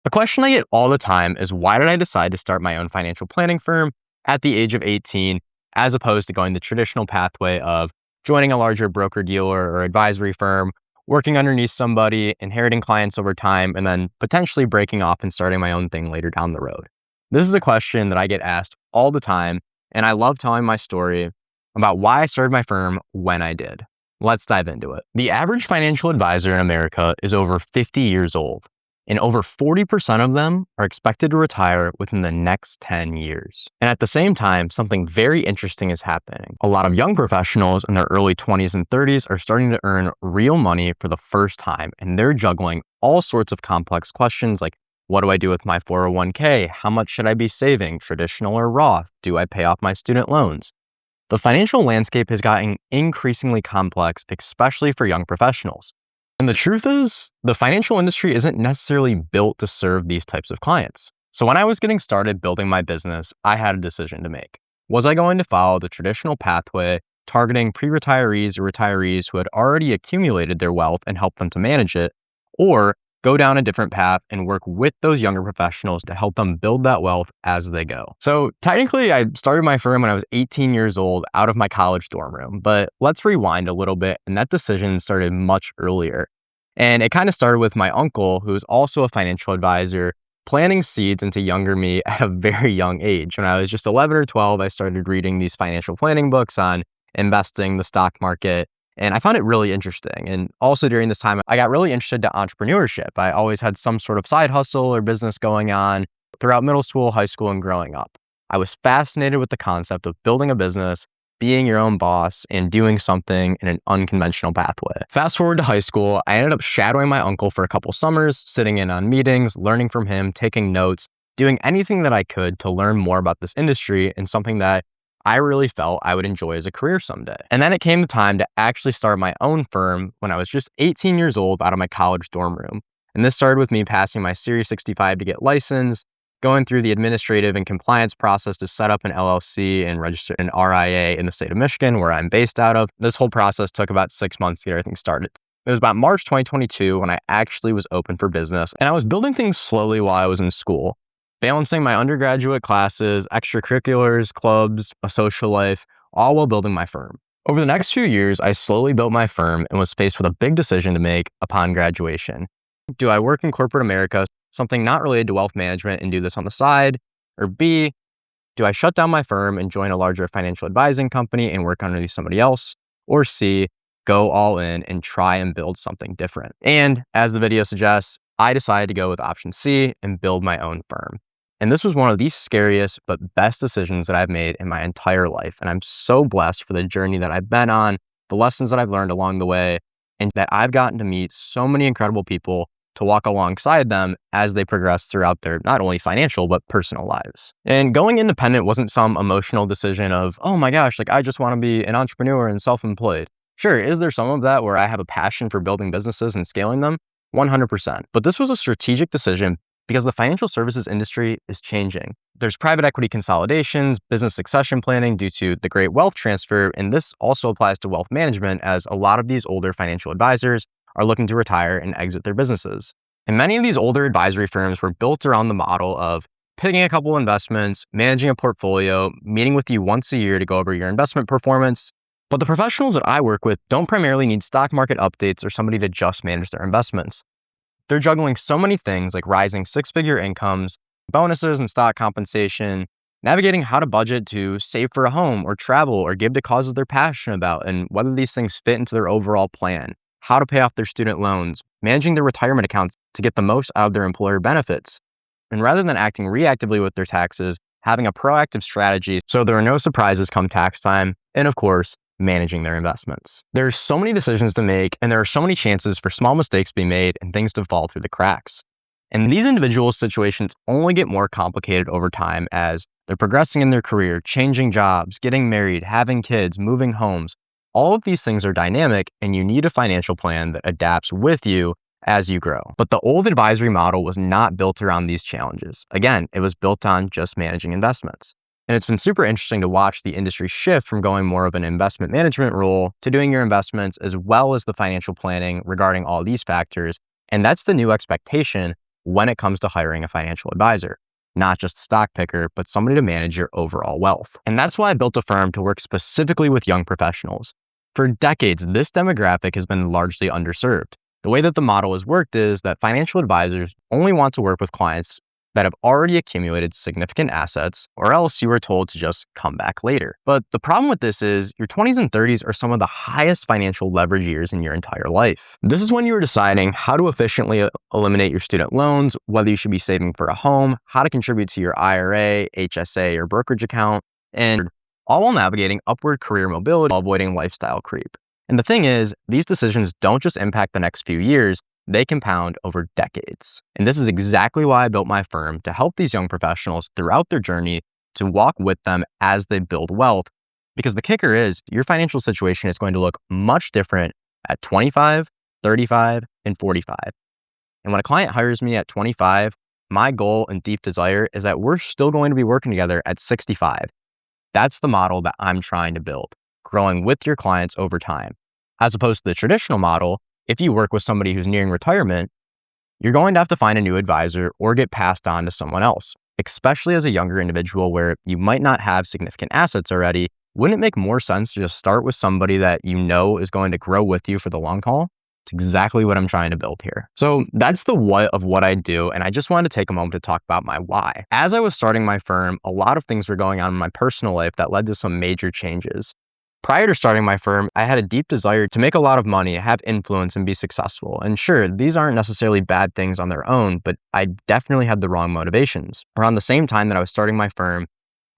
A question I get all the time is, why did I decide to start my own financial planning firm at the age of 18, as opposed to going the traditional pathway of joining a larger broker dealer or advisory firm, working underneath somebody, inheriting clients over time, and then potentially breaking off and starting my own thing later down the road? This is a question that I get asked all the time, and I love telling my story about why I started my firm when I did. Let's dive into it. The average financial advisor in America is over 50 years old, and over 40% of them are expected to retire within the next 10 years. And at the same time, something very interesting is happening. A lot of young professionals in their early 20s and 30s are starting to earn real money for the first time, and they're juggling all sorts of complex questions like, what do I do with my 401k? How much should I be saving, traditional or Roth? Do I pay off my student loans? The financial landscape has gotten increasingly complex, especially for young professionals. And the truth is, the financial industry isn't necessarily built to serve these types of clients. So when I was getting started building my business, I had a decision to make. Was I going to follow the traditional pathway, targeting pre-retirees or retirees who had already accumulated their wealth and help them to manage it, or go down a different path and work with those younger professionals to help them build that wealth as they go? So technically, I started my firm when I was 18 years old out of my college dorm room, but let's rewind a little bit, and that decision started much earlier. And it kind of started with my uncle, who's also a financial advisor, planting seeds into younger me at a very young age. When I was just 11 or 12, I started reading these financial planning books on investing, the stock market, and I found it really interesting. And also during this time, I got really interested to entrepreneurship. I always had some sort of side hustle or business going on throughout middle school, high school, and growing up. I was fascinated with the concept of building a business, being your own boss, and doing something in an unconventional pathway. Fast forward to high school, I ended up shadowing my uncle for a couple summers, sitting in on meetings, learning from him, taking notes, doing anything that I could to learn more about this industry and something that I really felt I would enjoy as a career someday. And then it came the time to actually start my own firm when I was just 18 years old out of my college dorm room. And this started with me passing my Series 65 to get licensed, going through the administrative and compliance process to set up an LLC and register an RIA in the state of Michigan, where I'm based out of. This whole process took about 6 months to get everything started. It was about March 2022 when I actually was open for business, and I was building things slowly while I was in school, balancing my undergraduate classes, extracurriculars, clubs, a social life, all while building my firm. Over the next few years, I slowly built my firm and was faced with a big decision to make upon graduation. Do I work in corporate America, something not related to wealth management, and do this on the side? Or B, do I shut down my firm and join a larger financial advising company and work underneath somebody else? Or C, go all in and try and build something different? And as the video suggests, I decided to go with option C and build my own firm. And this was one of the scariest but best decisions that I've made in my entire life. And I'm so blessed for the journey that I've been on, the lessons that I've learned along the way, and that I've gotten to meet so many incredible people to walk alongside them as they progress throughout their not only financial, but personal lives. And going independent wasn't some emotional decision of, oh my gosh, like I just want to be an entrepreneur and self-employed. Sure, is there some of that where I have a passion for building businesses and scaling them? 100%. But this was a strategic decision because the financial services industry is changing. There's private equity consolidations, business succession planning due to the great wealth transfer, and this also applies to wealth management, as a lot of these older financial advisors are looking to retire and exit their businesses. And many of these older advisory firms were built around the model of picking a couple investments, managing a portfolio, meeting with you once a year to go over your investment performance. But the professionals that I work with don't primarily need stock market updates or somebody to just manage their investments. They're juggling so many things like rising six-figure incomes, bonuses and stock compensation, navigating how to budget to save for a home or travel or give to causes they're passionate about, and whether these things fit into their overall plan, how to pay off their student loans, managing their retirement accounts to get the most out of their employer benefits. And rather than acting reactively with their taxes, having a proactive strategy so there are no surprises come tax time, and of course, managing their investments. There's so many decisions to make, and there are so many chances for small mistakes to be made and things to fall through the cracks. And these individual situations only get more complicated over time as they're progressing in their career, changing jobs, getting married, having kids, moving homes. All of these things are dynamic, and you need a financial plan that adapts with you as you grow. But the old advisory model was not built around these challenges. Again, it was built on just managing investments. And it's been super interesting to watch the industry shift from going more of an investment management role to doing your investments as well as the financial planning regarding all these factors. And that's the new expectation when it comes to hiring a financial advisor. Not just a stock picker, but somebody to manage your overall wealth. And that's why I built a firm to work specifically with young professionals. For decades, this demographic has been largely underserved. The way that the model has worked is that financial advisors only want to work with clients that have already accumulated significant assets, or else you are told to just come back later. But the problem with this is your 20s and 30s are some of the highest financial leverage years in your entire life. This is when you are deciding how to efficiently eliminate your student loans, whether you should be saving for a home, how to contribute to your IRA, HSA, or brokerage account, and all while navigating upward career mobility while avoiding lifestyle creep. And the thing is, these decisions don't just impact the next few years, they compound over decades. And this is exactly why I built my firm, to help these young professionals throughout their journey, to walk with them as they build wealth. Because the kicker is, your financial situation is going to look much different at 25, 35, and 45. And when a client hires me at 25, my goal and deep desire is that we're still going to be working together at 65. That's the model that I'm trying to build, growing with your clients over time. As opposed to the traditional model, if you work with somebody who's nearing retirement, you're going to have to find a new advisor or get passed on to someone else, especially as a younger individual where you might not have significant assets already. Wouldn't it make more sense to just start with somebody that you know is going to grow with you for the long haul? It's exactly what I'm trying to build here. So that's the what of what I do, and I just wanted to take a moment to talk about my why. As I was starting my firm, a lot of things were going on in my personal life that led to some major changes. Prior to starting my firm, I had a deep desire to make a lot of money, have influence, and be successful. And sure, these aren't necessarily bad things on their own, but I definitely had the wrong motivations. Around the same time that I was starting my firm,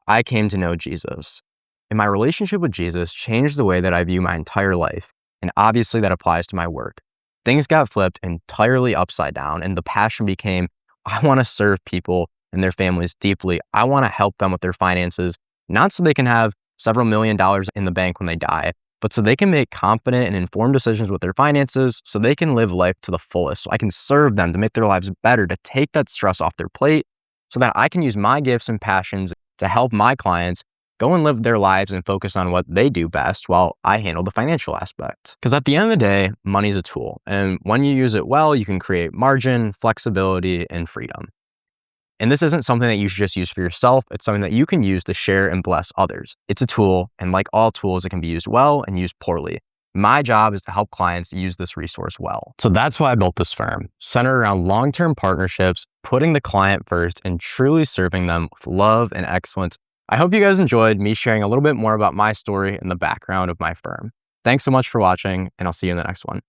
I came to know Jesus. And my relationship with Jesus changed the way that I view my entire life. And obviously that applies to my work. Things got flipped entirely upside down, and the passion became, I want to serve people and their families deeply. I want to help them with their finances, not so they can have several $1,000,000 in the bank when they die, but so they can make confident and informed decisions with their finances, so they can live life to the fullest. So I can serve them to make their lives better, to take that stress off their plate, so that I can use my gifts and passions to help my clients go and live their lives and focus on what they do best while I handle the financial aspect. Because at the end of the day, money is a tool. And when you use it well, you can create margin, flexibility, and freedom. And this isn't something that you should just use for yourself. It's something that you can use to share and bless others. It's a tool, and like all tools, it can be used well and used poorly. My job is to help clients use this resource well. So that's why I built this firm, centered around long-term partnerships, putting the client first, and truly serving them with love and excellence. I hope you guys enjoyed me sharing a little bit more about my story and the background of my firm. Thanks so much for watching, and I'll see you in the next one.